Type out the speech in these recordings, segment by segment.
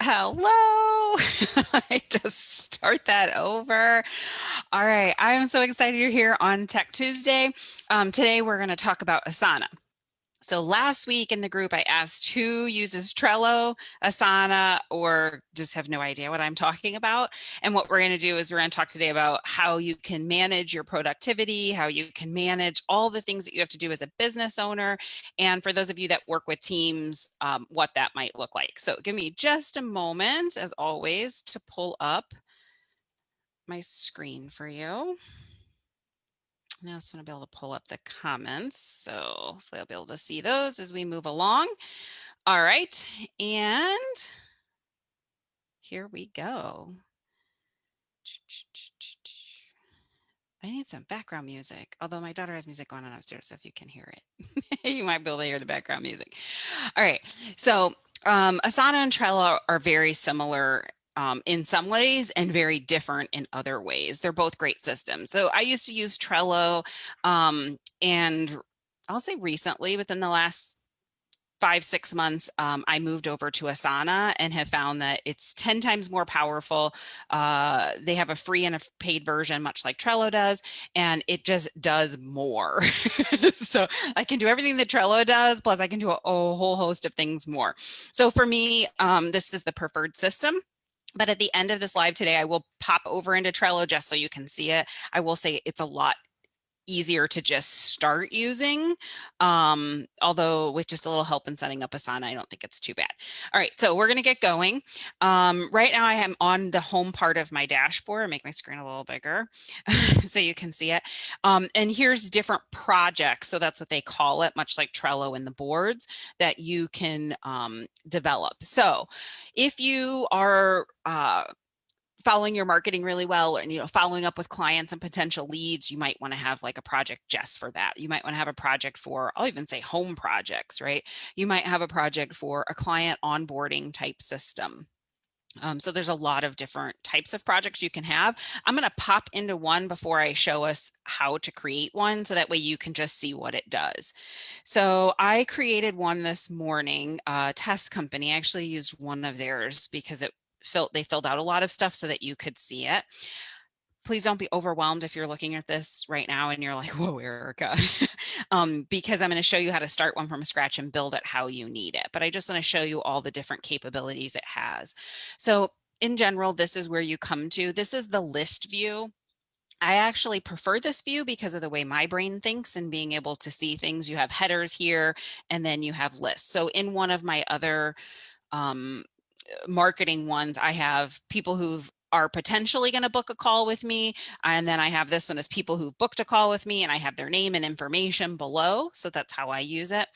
Hello. I just start that over. All right. I am so excited you're here on Tech Tuesday. Today we're going to talk about Asana. So last week in the group, I asked who uses Trello, Asana, or just have no idea what I'm talking about. And what we're going to do is we're going to talk today about how you can manage your productivity, how you can manage all the things that you have to do as a business owner. And for those of you that work with teams, what that might look like. So give me just a moment, as always, to pull up my screen for you. Now I just want to be able to pull up the comments. So hopefully I'll be able to see those as we move along. All right. And here we go. I need some background music, although my daughter has music going on upstairs, so if you can hear it, you might be able to hear the background music. All right. So Asana and Trello are very similar in some ways and very different in other ways. They're both great systems. So I used to use Trello and I'll say recently, within the last 5-6 months, I moved over to Asana and have found that it's 10 times more powerful. They have a free and a paid version, much like Trello does, and it just does more. So I can do everything that Trello does, plus I can do a whole host of things more. So for me, this is the preferred system. But at the end of this live today, I will pop over into Trello just so you can see it. I will say it's a lot easier to just start using. Although with just a little help in setting up Asana, I don't think it's too bad. All right, so we're going to get going. Right now I am on the home part of my dashboard. I'll make my screen a little bigger so you can see it. And here's different projects. So that's what they call it, much like Trello and the boards that you can develop. So if you are following your marketing really well and following up with clients and potential leads, you might want to have like a project just for that. You might want to have a project for, I'll even say home projects, right? You might have a project for a client onboarding type system. So there's a lot of different types of projects you can have. I'm going to pop into one before I show us how to create one, so that way you can just see what it does. So I created one this morning, test company. I actually used one of theirs because they filled out a lot of stuff so that you could see it. Please don't be overwhelmed if you're looking at this right now and you're like, whoa, Erica, because I'm going to show you how to start one from scratch and build it how you need it. But I just want to show you all the different capabilities it has. So in general, this is where you come to. This is the list view. I actually prefer this view because of the way my brain thinks and being able to see things. You have headers here, and then you have lists. So in one of my other marketing ones, I have people who are potentially going to book a call with me. And then I have this one as people who've booked a call with me, and I have their name and information below. So that's how I use it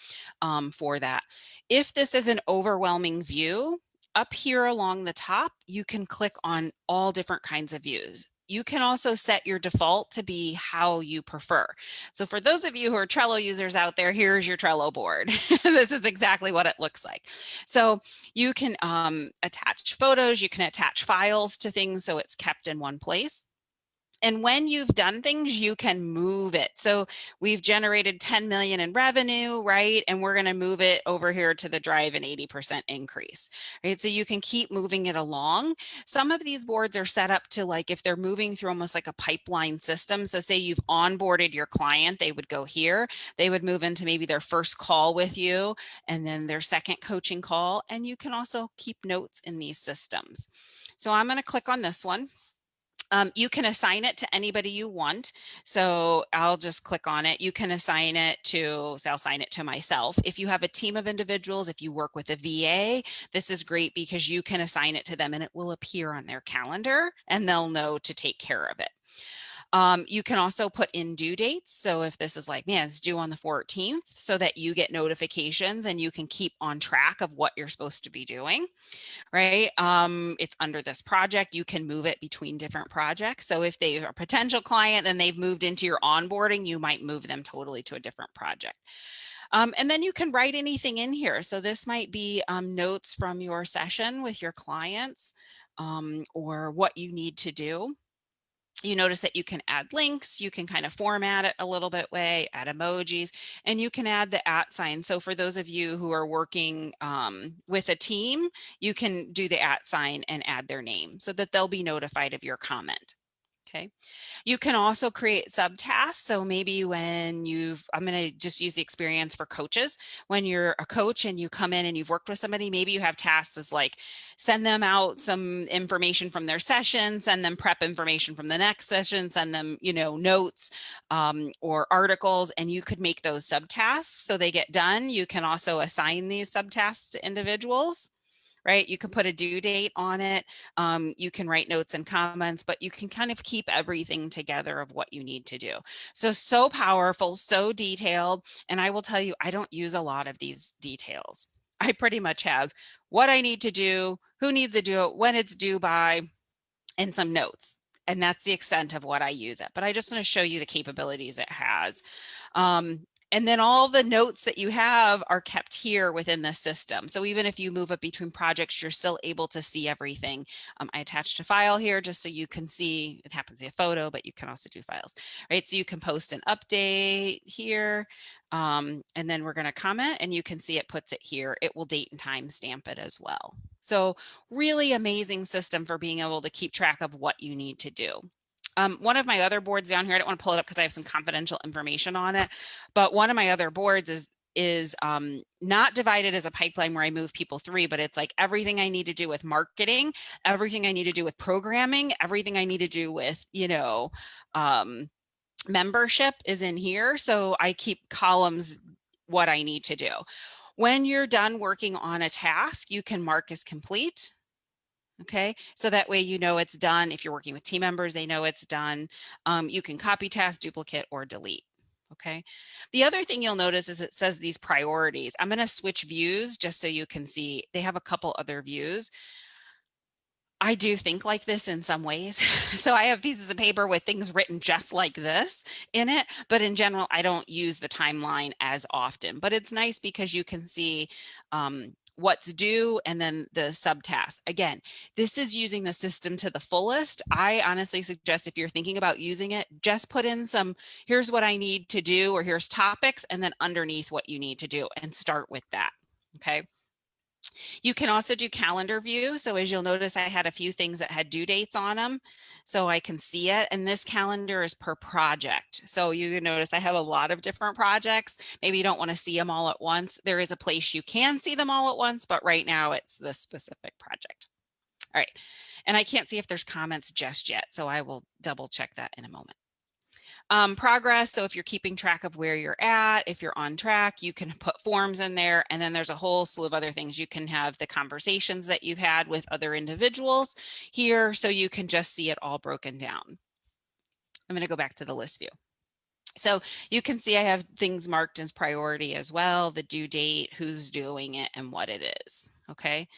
for that. If this is an overwhelming view, up here along the top, you can click on all different kinds of views. You can also set your default to be how you prefer. So for those of you who are Trello users out there, here's your Trello board. This is exactly what it looks like. So you can attach photos, you can attach files to things so it's kept in one place. And when you've done things, you can move it. So we've generated 10 million in revenue, right? And we're going to move it over here to the drive an 80% increase, right? So you can keep moving it along. Some of these boards are set up to, like, if they're moving through almost like a pipeline system. So say you've onboarded your client, they would go here, they would move into maybe their first call with you and then their second coaching call. And you can also keep notes in these systems. So I'm going to click on this one. You can assign it to anybody you want. So I'll just click on it. You can assign it to, so I'll assign it to myself. If you have a team of individuals, if you work with a VA, this is great because you can assign it to them and it will appear on their calendar and they'll know to take care of it. You can also put in due dates. So if this is like, man, it's due on the 14th, so that you get notifications and you can keep on track of what you're supposed to be doing, right? It's under this project. You can move it between different projects. So if they are a potential client and they've moved into your onboarding, you might move them totally to a different project. And then you can write anything in here. So this might be notes from your session with your clients or what you need to do. You notice that you can add links, you can kind of format it a little bit way, add emojis, and you can add the @ sign. So for those of you who are working with a team, you can do the @ sign and add their name so that they'll be notified of your comment. Okay. You can also create subtasks. So maybe when I'm going to just use the experience for coaches. When you're a coach and you come in and you've worked with somebody, maybe you have tasks as like send them out some information from their session, send them prep information from the next session, send them, notes or articles, and you could make those subtasks so they get done. You can also assign these subtasks to individuals. Right? You can put a due date on it. You can write notes and comments, but you can kind of keep everything together of what you need to do. So powerful, so detailed. And I will tell you, I don't use a lot of these details. I pretty much have what I need to do, who needs to do it, when it's due by, and some notes. And that's the extent of what I use it. But I just want to show you the capabilities it has. And then all the notes that you have are kept here within the system. So even if you move up between projects, you're still able to see everything. I attached a file here just so you can see, it happens to be a photo, but you can also do files, right? So you can post an update here, and then we're going to comment and you can see it puts it here. It will date and time stamp it as well. So really amazing system for being able to keep track of what you need to do. One of my other boards down here, I don't want to pull it up because I have some confidential information on it, but one of my other boards is not divided as a pipeline where I move people through, but it's like everything I need to do with marketing, everything I need to do with programming, everything I need to do with, membership is in here. So I keep columns what I need to do. When you're done working on a task, you can mark as complete. Okay, so that way you know it's done. If you're working with team members, they know it's done. You can copy, task, duplicate, or delete. Okay, the other thing you'll notice is it says these priorities. I'm going to switch views just so you can see. They have a couple other views. I do think like this in some ways. So I have pieces of paper with things written just like this in it, but in general, I don't use the timeline as often, but it's nice because you can see what's due and then the subtask. Again, this is using the system to the fullest. I honestly suggest if you're thinking about using it, just put in some, here's what I need to do, or here's topics, and then underneath what you need to do and start with that. Okay. You can also do calendar view. So as you'll notice, I had a few things that had due dates on them so I can see it. And this calendar is per project. So you can notice I have a lot of different projects. Maybe you don't want to see them all at once. There is a place you can see them all at once, but right now it's this specific project. All right. And I can't see if there's comments just yet, so I will double check that in a moment. Progress. So if you're keeping track of where you're at, if you're on track, you can put forms in there. And then there's a whole slew of other things. You can have the conversations that you've had with other individuals here. So you can just see it all broken down. I'm going to go back to the list view. So you can see I have things marked as priority as well, the due date, who's doing it, and what it is. Okay.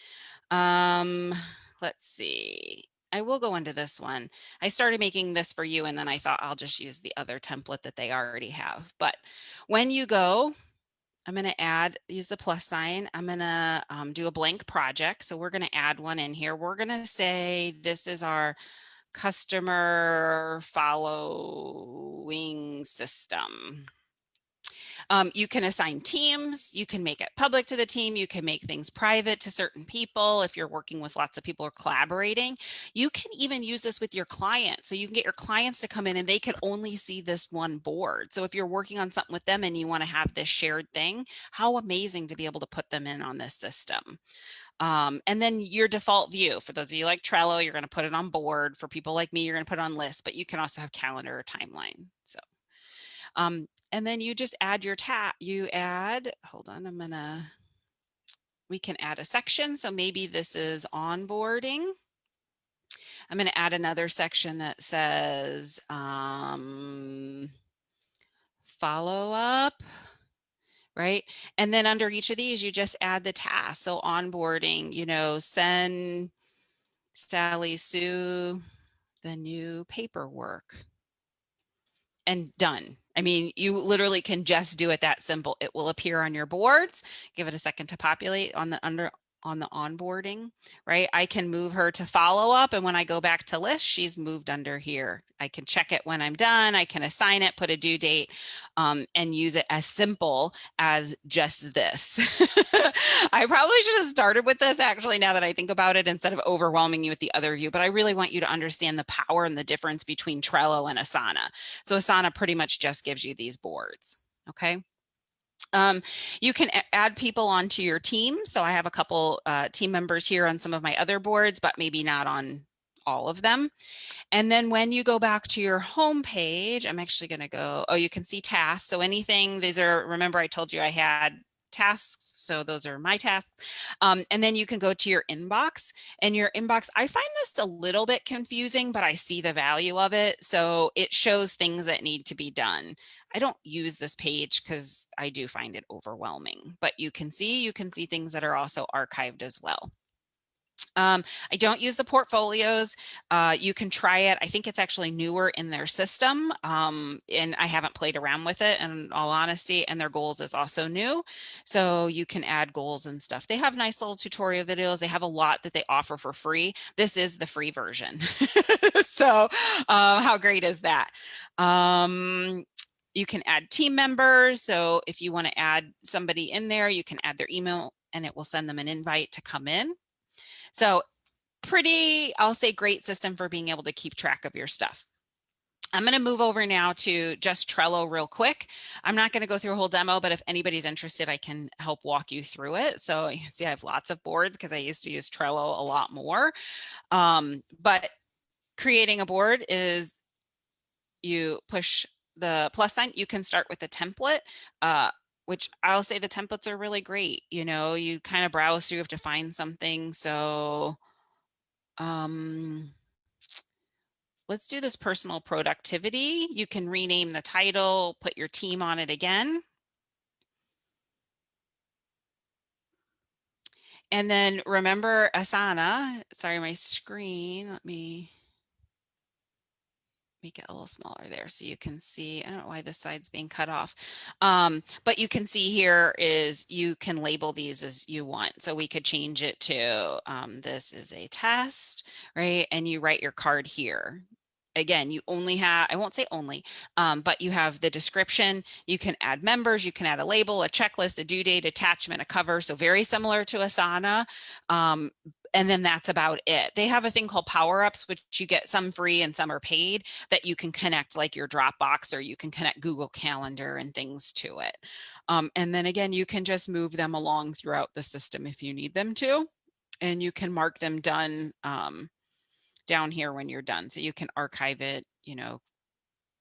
Let's see. I will go into this one. I started making this for you and then I thought I'll just use the other template that they already have. But when you go, I'm going to use the plus sign. I'm going to do a blank project. So we're going to add one in here. We're going to say this is our customer following system. You can assign teams, you can make it public to the team, you can make things private to certain people if you're working with lots of people or collaborating. You can even use this with your clients. So you can get your clients to come in and they can only see this one board. So if you're working on something with them and you want to have this shared thing, how amazing to be able to put them in on this system. And then your default view, for those of you like Trello, you're going to put it on board. For people like me, you're going to put it on list, but you can also have calendar or timeline. So and then you just add your hold on, we can add a section. So maybe this is onboarding. I'm going to add another section that says follow up, right? And then under each of these, you just add the task. So onboarding, send Sally Sue the new paperwork. And done. I mean, you literally can just do it that simple. It will appear on your boards. Give it a second to populate on the on the onboarding, right? I can move her to follow up. And when I go back to list, she's moved under here. I can check it when I'm done. I can assign it, put a due date, and use it as simple as just this. I probably should have started with this actually, now that I think about it, instead of overwhelming you with the other view, but I really want you to understand the power and the difference between Trello and Asana. So Asana pretty much just gives you these boards, okay? You can add people onto your team. So I have a couple team members here on some of my other boards, but maybe not on all of them. And then when you go back to your home page, I'm actually going to go, oh, you can see tasks. So anything, these are, remember I told you I had tasks. So those are my tasks. And then you can go to your inbox, and your inbox, I find this a little bit confusing, but I see the value of it. So it shows things that need to be done. I don't use this page because I do find it overwhelming, but you can see things that are also archived as well. I don't use the portfolios. You can try it. I think it's actually newer in their system, and I haven't played around with it in all honesty, and their goals is also new. So you can add goals and stuff. They have nice little tutorial videos. They have a lot that they offer for free. This is the free version. So how great is that? You can add team members. So if you want to add somebody in there, you can add their email and it will send them an invite to come in. So pretty, I'll say, great system for being able to keep track of your stuff. I'm going to move over now to just Trello real quick. I'm not going to go through a whole demo, but if anybody's interested, I can help walk you through it. So you see I have lots of boards because I used to use Trello a lot more. But creating a board is, you push the plus sign. You can start with a template, which I'll say the templates are really great. You know, you kind of browse through, you have to find something. So let's do this personal productivity. You can rename the title, put your team on it again. And then remember Asana, sorry, my screen, let me make it a little smaller there so you can see. I don't know why this side's being cut off. But you can see here is you can label these as you want. So we could change it to this is a test, right? And you write your card here. Again, you only have, I won't say only, but you have the description. You can add members, you can add a label, a checklist, a due date, attachment, a cover. So very similar to Asana. And then that's about it. They have a thing called power-ups, which you get some free and some are paid, that you can connect like your Dropbox, or you can connect Google Calendar and things to it. And then again, you can just move them along throughout the system if you need them to, and you can mark them done down here when you're done. So you can archive it, you know,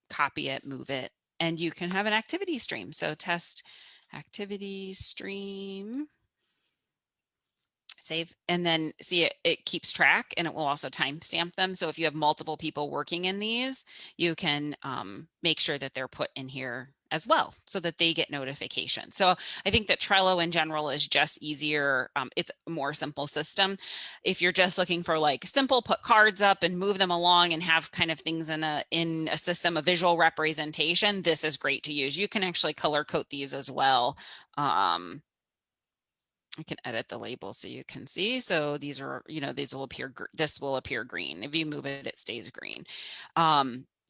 copy it, move it, and you can have an activity stream. So test activity stream, save, and then see it keeps track, and it will also timestamp them. So if you have multiple people working in these, you can make sure that they're put in here as well so that they get notification. So I think that Trello in general is just easier. It's a more simple system. If you're just looking for like simple, put cards up and move them along and have kind of things in a system, a visual representation, this is great to use. You can actually color code these as well. I can edit the label so you can see. So these are, you know, these will appear, this will appear green. If you move it, it stays green.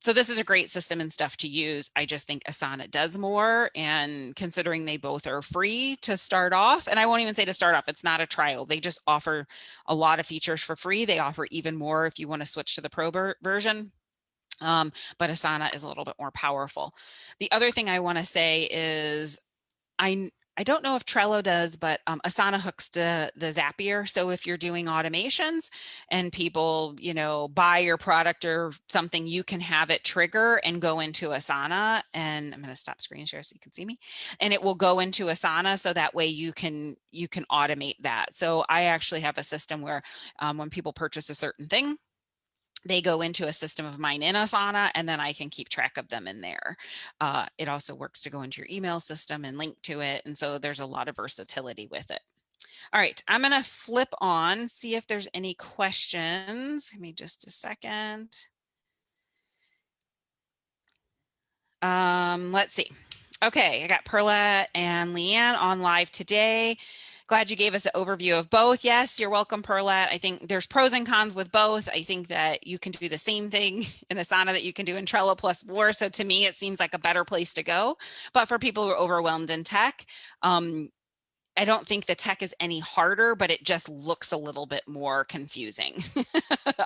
So this is a great system and stuff to use. I just think Asana does more, and considering they both are free to start off, and I won't even say to start off, it's not a trial. They just offer a lot of features for free. They offer even more if you want to switch to the pro version. But Asana is a little bit more powerful. The other thing I want to say is I don't know if Trello does, but Asana hooks to the Zapier. So if you're doing automations and people, you know, buy your product or something, you can have it trigger and go into Asana. And I'm going to stop screen share so you can see me. And it will go into Asana, so that way you can automate that. So I actually have a system where when people purchase a certain thing, they go into a system of mine in Asana, and then I can keep track of them in there. It also works to go into your email system and link to it. And so there's a lot of versatility with it. All right, I'm going to flip on, see if there's any questions. Give me just a second. Let's see. Okay, I got Perla and Leanne on live today. Glad you gave us an overview of both. Yes, you're welcome, Perlette. I think there's pros and cons with both. I think that you can do the same thing in Asana that you can do in Trello plus more. So to me, it seems like a better place to go. But for people who are overwhelmed in tech, I don't think the tech is any harder, but it just looks a little bit more confusing.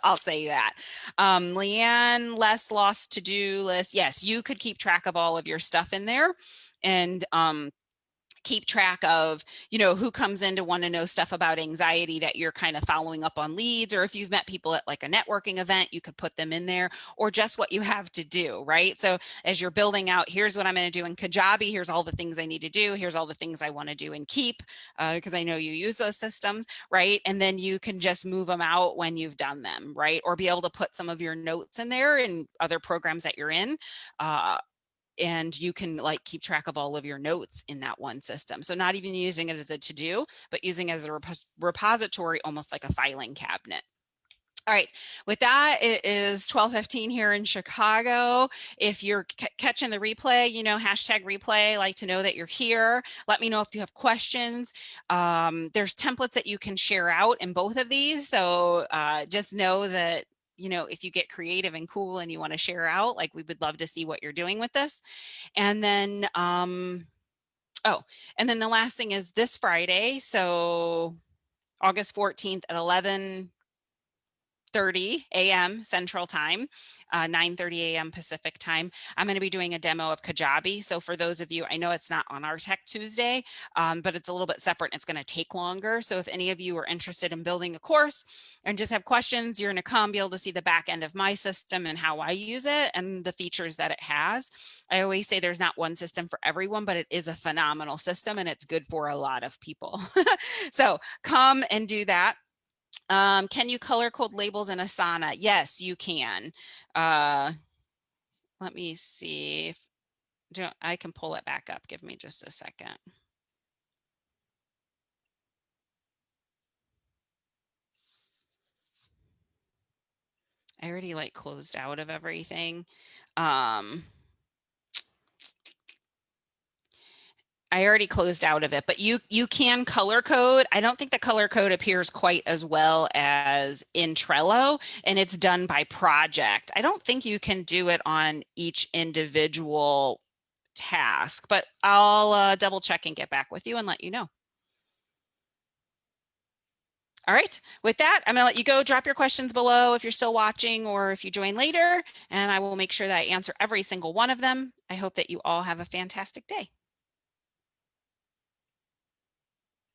I'll say that. Leanne, less lost to-do list. Yes, you could keep track of all of your stuff in there, and keep track of, who comes in to want to know stuff about anxiety that you're kind of following up on leads, or if you've met people at like a networking event, you could put them in there, or just what you have to do, right? So as you're building out, here's what I'm going to do in Kajabi, here's all the things I need to do, here's all the things I want to do in Keep, because I know you use those systems, right? And then you can just move them out when you've done them, right? Or be able to put some of your notes in there in other programs that you're in. And you can like keep track of all of your notes in that one system. So not even using it as a to-do, but using it as a repository, almost like a filing cabinet. All right, with that, it is 12:15 here in Chicago. If you're catching the replay, hashtag replay, like to know that you're here. Let me know if you have questions. There's templates that you can share out in both of these. So just know that if you get creative and cool and you want to share out, like we would love to see what you're doing with this. And then, and then the last thing is this Friday. So August 14th at 11:30 a.m. Central Time, 9:30 a.m. Pacific Time. I'm going to be doing a demo of Kajabi. So for those of you, I know it's not on our Tech Tuesday, but it's a little bit separate and it's going to take longer. So if any of you are interested in building a course and just have questions, you're going to be able to see the back end of my system and how I use it and the features that it has. I always say there's not one system for everyone, but it is a phenomenal system and it's good for a lot of people. So come and do that. Can you color code labels in Asana? Yes, you can. Let me see if I can pull it back up. Give me just a second. I already like closed out of everything. I already closed out of it, but you can color code. I don't think the color code appears quite as well as in Trello, and it's done by project. I don't think you can do it on each individual task, but I'll double check and get back with you and let you know. All right, with that, I'm gonna let you go. Drop your questions below if you're still watching or if you join later, and I will make sure that I answer every single one of them. I hope that you all have a fantastic day.